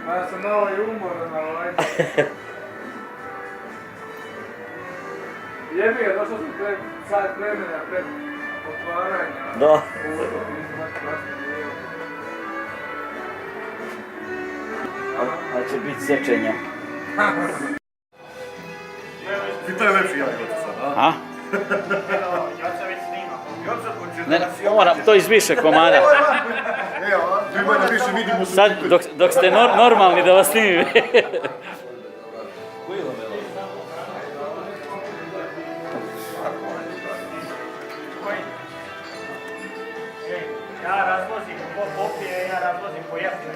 Ja sam malo i umoran, ali jebi ga, došao sam pred sat vremena, pred otvaranja. Da. Ali će biti sečenja. Ti to je lepši jaj od sada, a? A? Ne, moram, to iz više komada. Evo, vi mene više vidimo su... Sad, dok ste normalni da vas snimim. Ja razvozim po popije, ja razvozim po jeftine.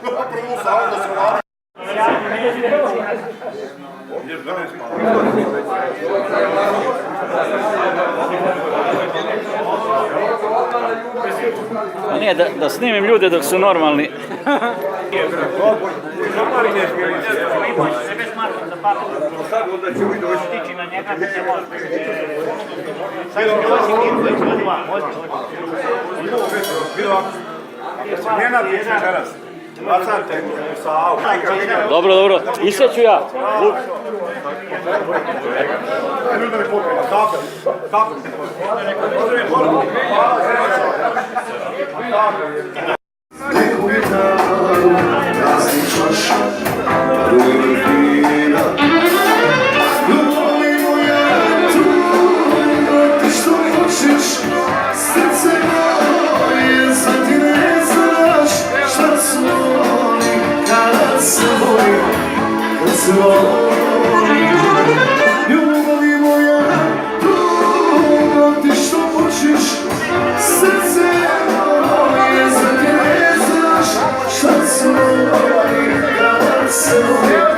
Prvo sa onda se vara. Ovdje 12 malo. A nije, da snimim ljude dok su normalni. Sebe smatram za pamet. Stići na njega da se može. Sad ću dolazim i ljudi vam, Njena ti će večeras. Bacate sa auto. Dobro, dobro, isjeću ja. Ljudi mi popila, kako? Kako? Ljubavi moja, ti što hoćeš, srce moje, za te ne znaš šta su moji, kada se moji.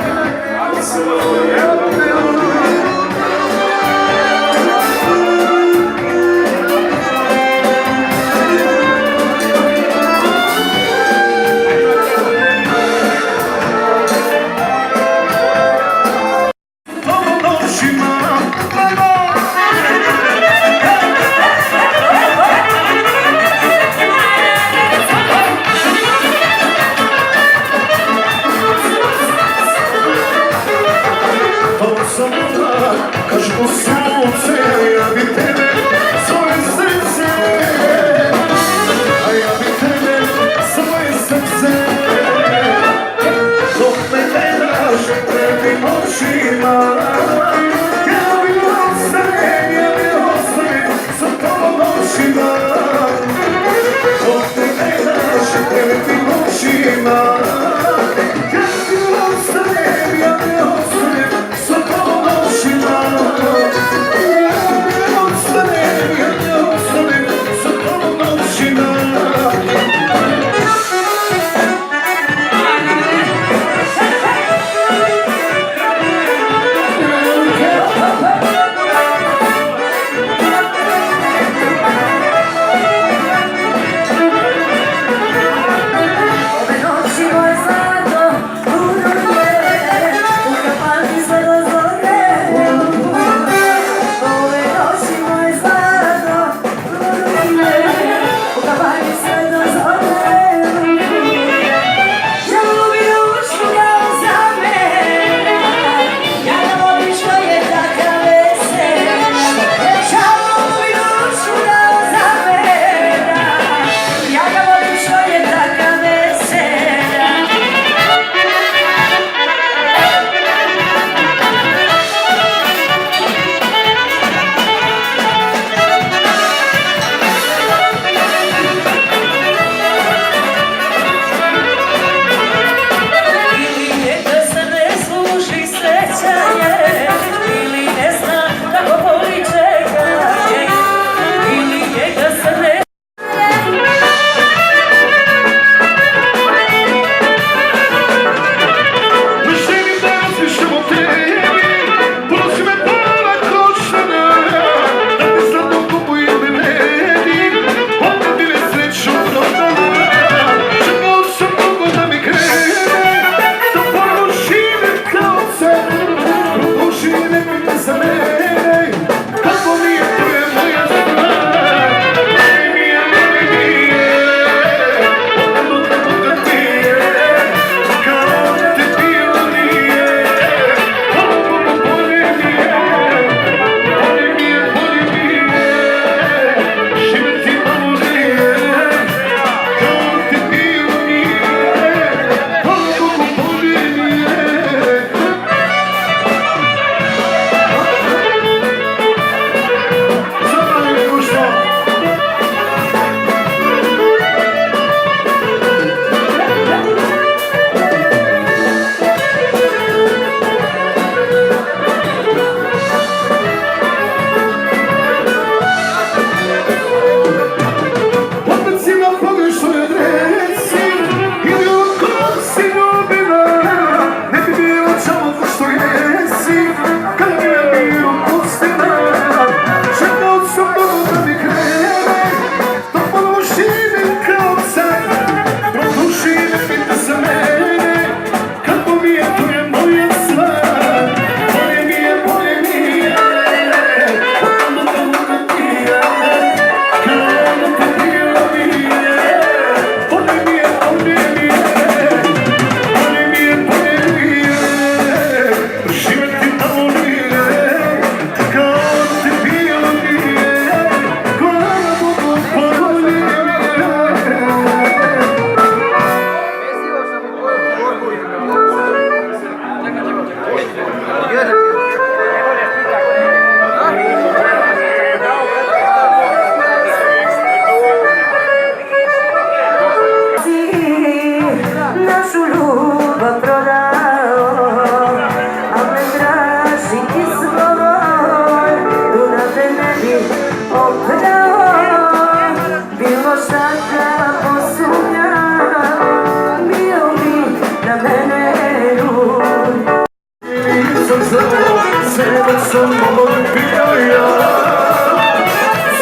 sam momak bio ja.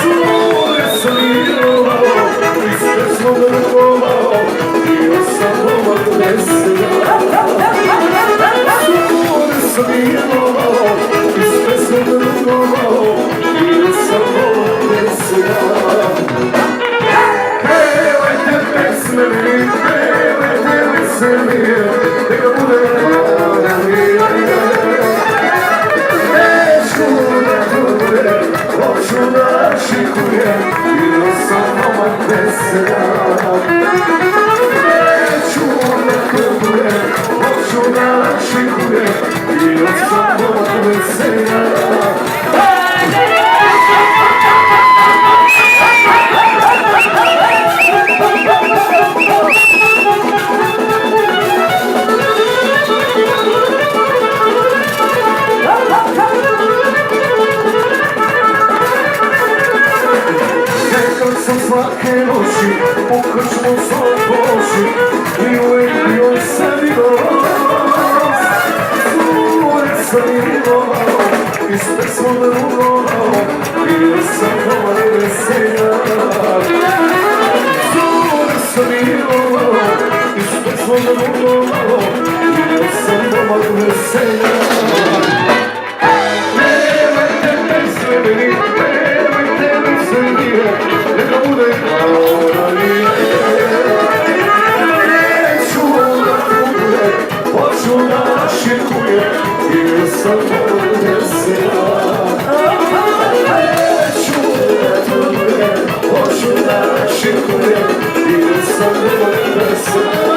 Zore sam igrao, ispred smo drugova, bio sam momak vesela. Zore sam igrao, ispred smo drugova, bio sam momak vesela. Pevajte pesme mi, pevajte veselije, neka bude glada mi. Hoću da šikujem, bio sam momak vesela. Neću da kupujem, hoću da šikujem, bio sam momak vesela. Svake noći, u krčmu svoj poši, i uvijek bio sam i glas. Zure sam imao, ispred svog drugova, bio sam momak vesela. Zure sam imao, ispred svog drugova, bio sam momak vesela. Pevajte pesme meni, pevajte veselije, neka bude glada mi. Neću da kupujem, hoću da šikujem, bio sam momak vesela. Neću da kupujem, hoću da šikujem, bio sam momak vesela.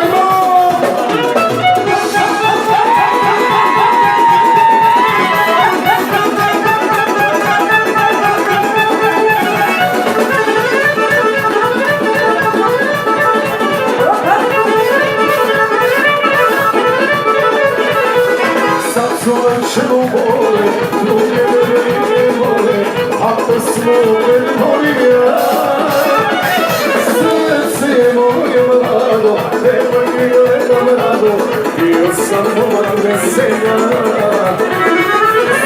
Čemu vole, druge ne vole, ako smo opet volim ja. Srce je moje mlado, devojke gledam rado, bio sam momak vesela.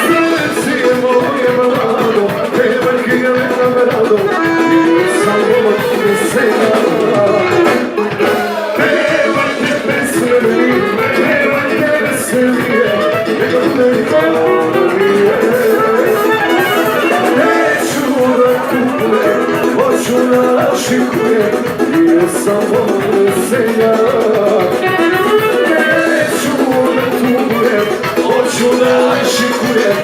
Srce je moje mlado, devojke gledam rado, bio sam momak vesela. Pevajte pesme meni, pevajte veselije, neka bude glada mi. Neću da kupujem, hoću da šikujem, bio sam momak vesela. Neću da kupujem, hoću da šikujem,